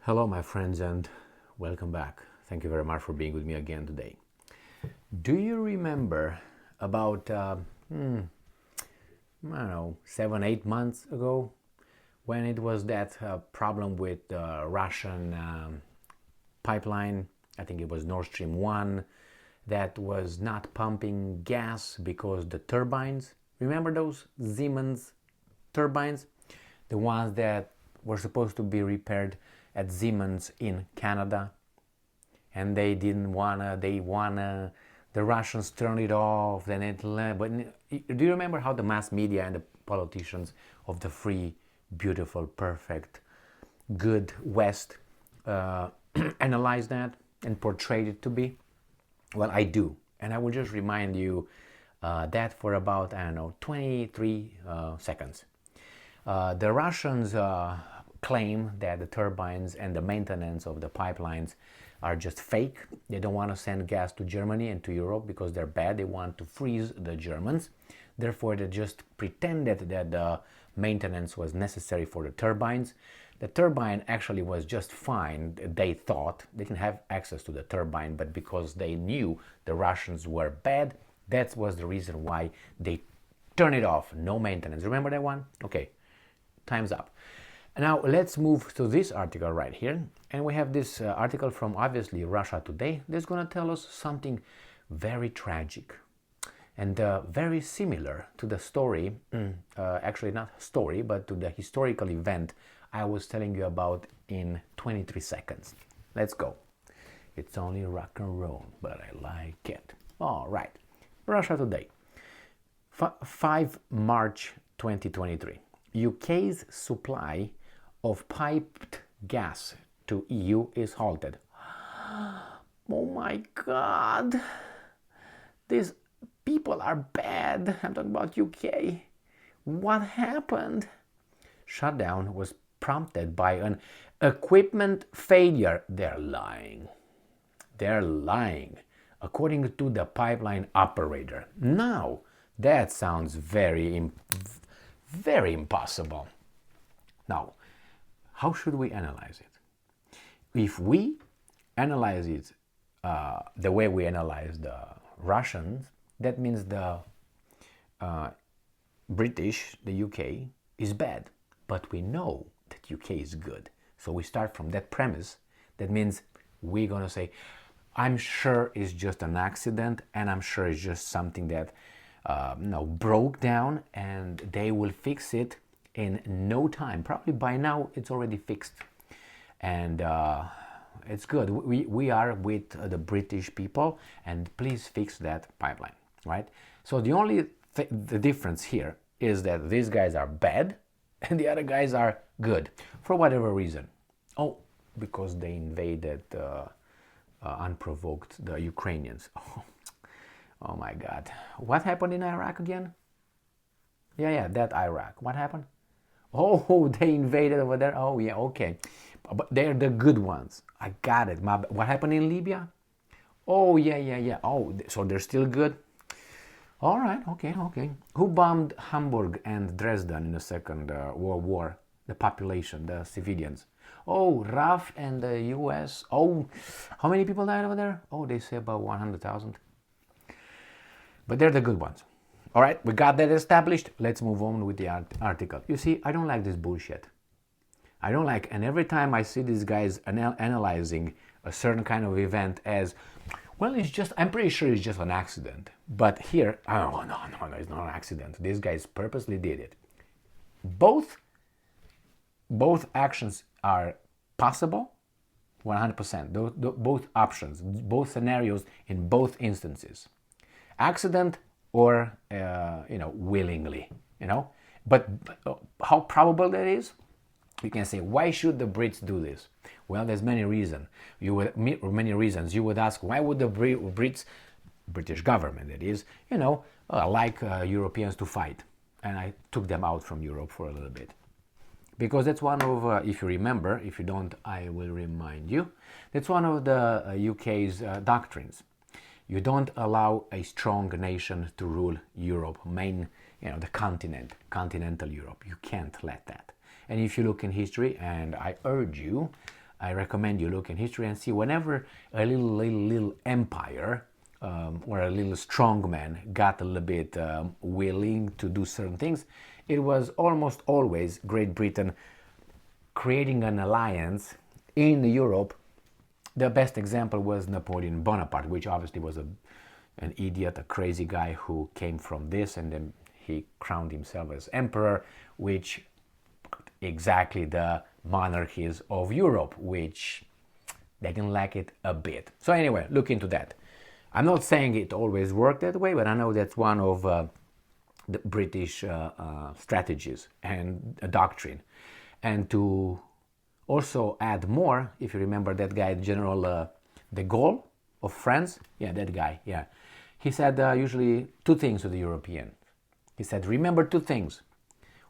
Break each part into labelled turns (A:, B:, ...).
A: Hello, my friends, and welcome back. Thank you very much for being with me again today. Do you remember about, I don't know, 7, 8 months ago when it was that problem with the Russian pipeline? I think it was Nord Stream 1 that was not pumping gas because the turbines, remember those Siemens turbines? The ones that were supposed to be repaired at Siemens in Canada, and they didn't wanna. The Russians turned it off. Then but do you remember how the mass media and the politicians of the free, beautiful, perfect, good West analyzed that and portrayed it to be? Well, I do, and I will just remind you that for about 23 seconds. The Russians claim that the turbines and the maintenance of the pipelines are just fake. They don't want to send gas to Germany and to Europe because they're bad. They want to freeze the Germans. Therefore, they just pretended that the maintenance was necessary for the turbines. The turbine actually was just fine. They thought they didn't have access to the turbine, but because they knew the Russians were bad, that was the reason why they turned it off. No maintenance. Remember that one? Okay, time's up. Now let's move to this article right here, and we have this article from obviously Russia Today that's going to tell us something very tragic and very similar to the story, actually not story, but to the historical event I was telling you about in 23 seconds. Let's go. It's only rock and roll, but I like it. All right, Russia Today, 5 March 2023. UK's supply of piped gas to EU is halted. Oh my God, these people are bad. I'm talking about UK. What happened? Shutdown was prompted by an equipment failure. They're lying. They're lying, according to the pipeline operator. Now, that sounds very impossible. Now, how should we analyze it? If we analyze it the way we analyze the Russians, that means the British, the UK, is bad. But we know that UK is good. So we start from that premise. That means we're going to say, I'm sure it's just an accident, and I'm sure it's just something that broke down, and they will fix it in no time. Probably by now it's already fixed, and it's good. We are with the British people, and please fix that pipeline, right? So the only the difference here is that these guys are bad and the other guys are good for whatever reason. Oh, because they invaded unprovoked the Ukrainians. Oh my God. What happened in Iraq again? Yeah, that Iraq. What happened? Oh, they invaded over there. Oh, yeah, okay. But they're the good ones. I got it. What happened in Libya? Oh, yeah. Oh, so they're still good? All right, okay. Who bombed Hamburg and Dresden in the Second World War? The population, the civilians. Oh, RAF and the US. Oh, how many people died over there? Oh, they say about 100,000. But they're the good ones. All right, we got that established. Let's move on with the article. You see, I don't like this bullshit. I don't like, and every time I see these guys analyzing a certain kind of event as, well, I'm pretty sure it's just an accident. But here, oh, no, it's not an accident. These guys purposely did it. Both actions are possible, 100%. Both options, both scenarios in both instances. Accident or willingly, but how probable that is? You can say, why should the Brits do this? Well, there's many reasons. You would ask, why would the British government, that is, like Europeans to fight? And I took them out from Europe for a little bit. Because that's one of, if you remember, if you don't, I will remind you, that's one of the UK's doctrines. You don't allow a strong nation to rule Europe, the continental Europe. You can't let that. And if you look in history, and I urge you, I recommend you look in history and see whenever a little empire or a little strong man got a little bit willing to do certain things, it was almost always Great Britain creating an alliance in Europe. The best example was Napoleon Bonaparte, which obviously was an idiot, a crazy guy who came from this, and then he crowned himself as emperor, which exactly the monarchies of Europe, which they didn't like it a bit. So anyway, look into that. I'm not saying it always worked that way, but I know that's one of the British strategies and a doctrine. And to also add more, if you remember that guy, General de Gaulle of France, yeah, that guy, yeah. He said usually two things to the Europeans. He said, remember two things.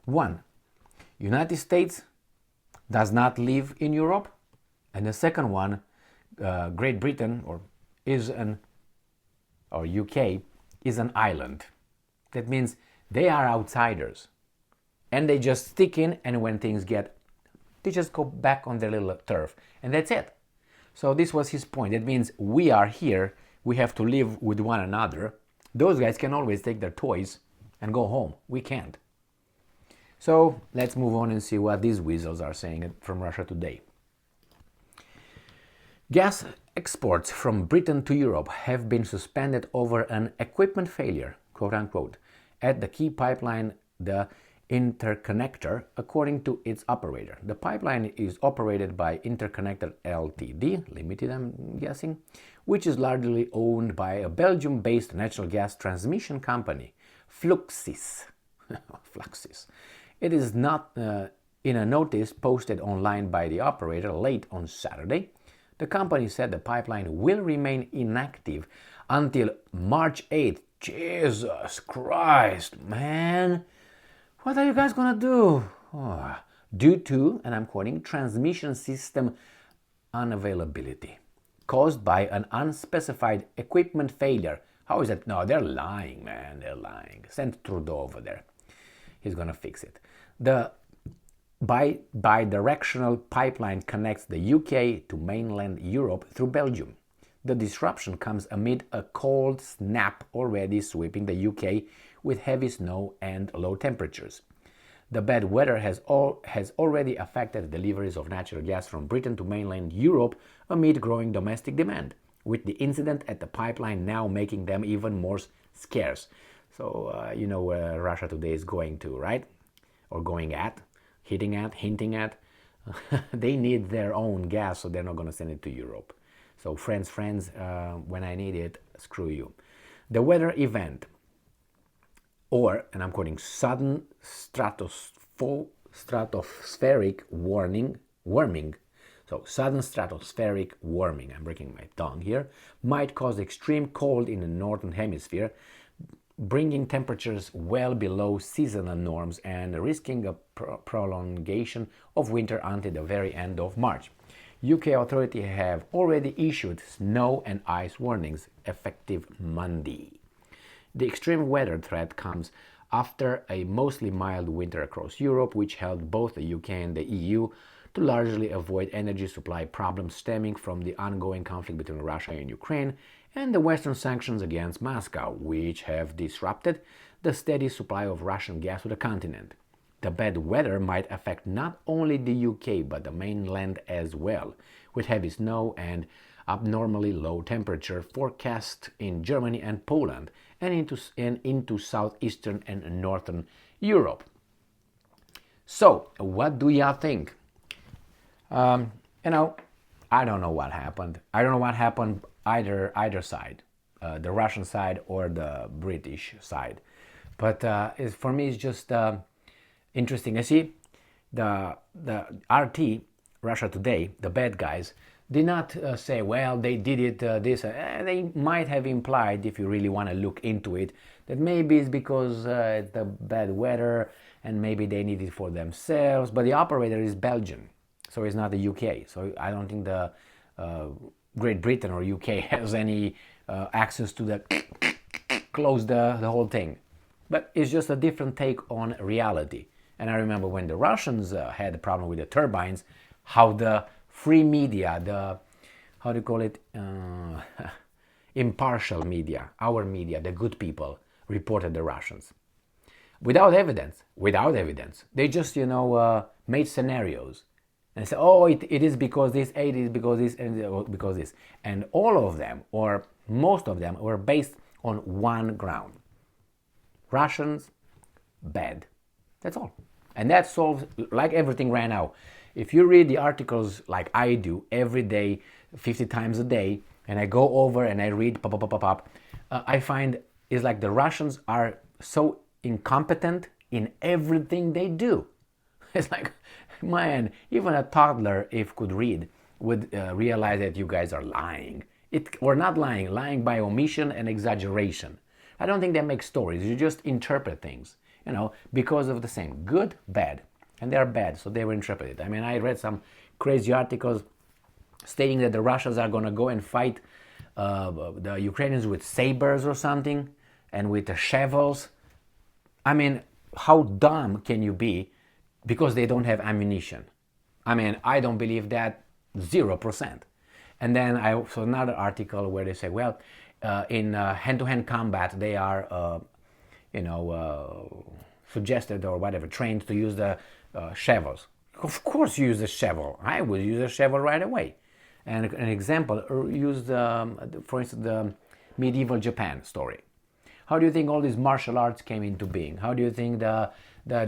A: One, United States does not live in Europe. And the second one, Great Britain or UK is an island. That means they are outsiders. And they just stick in, and when things get, they just go back on their little turf. And that's it. So this was his point. That means we are here, we have to live with one another. Those guys can always take their toys and go home. We can't. So let's move on and see what these weasels are saying from Russia today. Gas exports from Britain to Europe have been suspended over an equipment failure, quote unquote, at the key pipeline, the Interconnector, according to its operator. The pipeline is operated by Interconnector Ltd, Limited I'm guessing, which is largely owned by a Belgium-based natural gas transmission company, Fluxys. Fluxys. It is not in a notice posted online by the operator late on Saturday. The company said the pipeline will remain inactive until March 8th. Jesus Christ, man! What are you guys gonna do? Oh, due to, and I'm quoting, transmission system unavailability caused by an unspecified equipment failure. How is that? No, they're lying, man. They're lying. Send Trudeau over there. He's gonna fix it. The bi-directional pipeline connects the UK to mainland Europe through Belgium. The disruption comes amid a cold snap already sweeping the UK with heavy snow and low temperatures. The bad weather has already affected deliveries of natural gas from Britain to mainland Europe amid growing domestic demand, with the incident at the pipeline now making them even more scarce. So you know where Russia today is going to, right? Or going at, hinting at. They need their own gas, so they're not going to send it to Europe. So friends, when I need it, screw you. The weather event, or, and I'm quoting, sudden stratospheric warming. So sudden stratospheric warming, I'm breaking my tongue here, might cause extreme cold in the northern hemisphere, bringing temperatures well below seasonal norms and risking a prolongation of winter until the very end of March. UK authorities have already issued snow and ice warnings effective Monday. The extreme weather threat comes after a mostly mild winter across Europe, which helped both the UK and the EU to largely avoid energy supply problems stemming from the ongoing conflict between Russia and Ukraine and the Western sanctions against Moscow, which have disrupted the steady supply of Russian gas to the continent. The bad weather might affect not only the UK but the mainland as well, with heavy snow and abnormally low temperature forecast in Germany and Poland and into southeastern and northern Europe. So, what do y'all think? I don't know what happened. I don't know what happened either side, the Russian side or the British side. But for me, it's just interesting. I see the RT, Russia Today, the bad guys, did not say, well, they did it this. They might have implied, if you really want to look into it, that maybe it's because it's the bad weather and maybe they need it for themselves. But the operator is Belgian, so it's not the UK. So I don't think the Great Britain or UK has any access to the close the whole thing. But it's just a different take on reality. And I remember when the Russians had a problem with the turbines, how the free media, the, how do you call it, impartial media, our media, the good people, reported the Russians. Without evidence. They just, made scenarios and say, oh, it is because this, it is because this, and because this. And all of them, or most of them, were based on one ground. Russians, bad. That's all. And that solves, like everything right now. If you read the articles like I do every day, 50 times a day, and I go over and I read, I find it's like the Russians are so incompetent in everything they do. It's like, man, even a toddler, if could read, would realize that you guys are lying. Or not lying by omission and exaggeration. I don't think they make stories. You just interpret things, because of the same. Good, bad. And they're bad, so they were interpreted. I mean, I read some crazy articles stating that the Russians are going to go and fight the Ukrainians with sabers or something, and with the shovels. I mean, how dumb can you be because they don't have ammunition? I mean, I don't believe that 0%. And then I saw another article where they say, well, in hand-to-hand combat, they are, suggested or whatever, trained to use the shovels. Of course, use the shovel. I would use a shovel right away. And an example, use, for instance, the medieval Japan story. How do you think all these martial arts came into being? How do you think the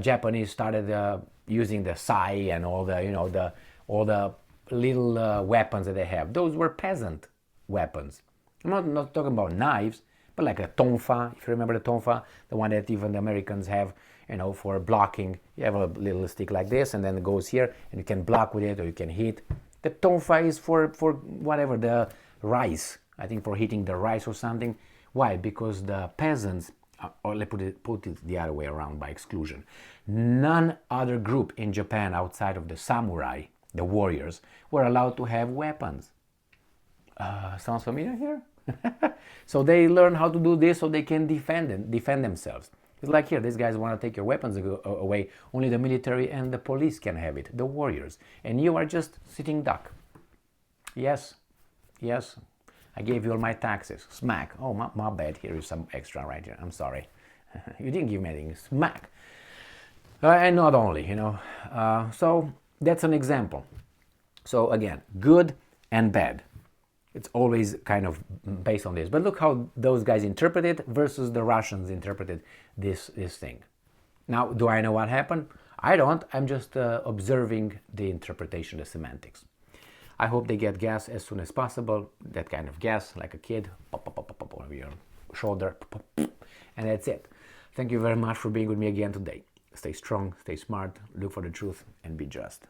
A: Japanese started using the sai and all the all the little weapons that they have? Those were peasant weapons. I'm not talking about knives, but like a tonfa. If you remember the tonfa, the one that even the Americans have, for blocking. You have a little stick like this, and then it goes here, and you can block with it or you can hit. The tonfa is for whatever, the rice. I think for hitting the rice or something. Why? Because the peasants, or let's put it the other way around by exclusion. None other group in Japan outside of the samurai, the warriors, were allowed to have weapons. Sounds familiar here? So they learn how to do this so they can defend themselves. It's like here, these guys want to take your weapons away. Only the military and the police can have it, the warriors. And you are just sitting duck. Yes. I gave you all my taxes. Smack. Oh, my bad. Here is some extra right here. I'm sorry. You didn't give me anything. Smack. And not only, So that's an example. So again, good and bad. It's always kind of based on this. But look how those guys interpret it versus the Russians interpreted this thing. Now, do I know what happened? I don't. I'm just observing the interpretation, the semantics. I hope they get gas as soon as possible. That kind of gas, like a kid, pop, pop, pop, pop, pop, over your shoulder, pop, pop, and that's it. Thank you very much for being with me again today. Stay strong, stay smart, look for the truth, and be just.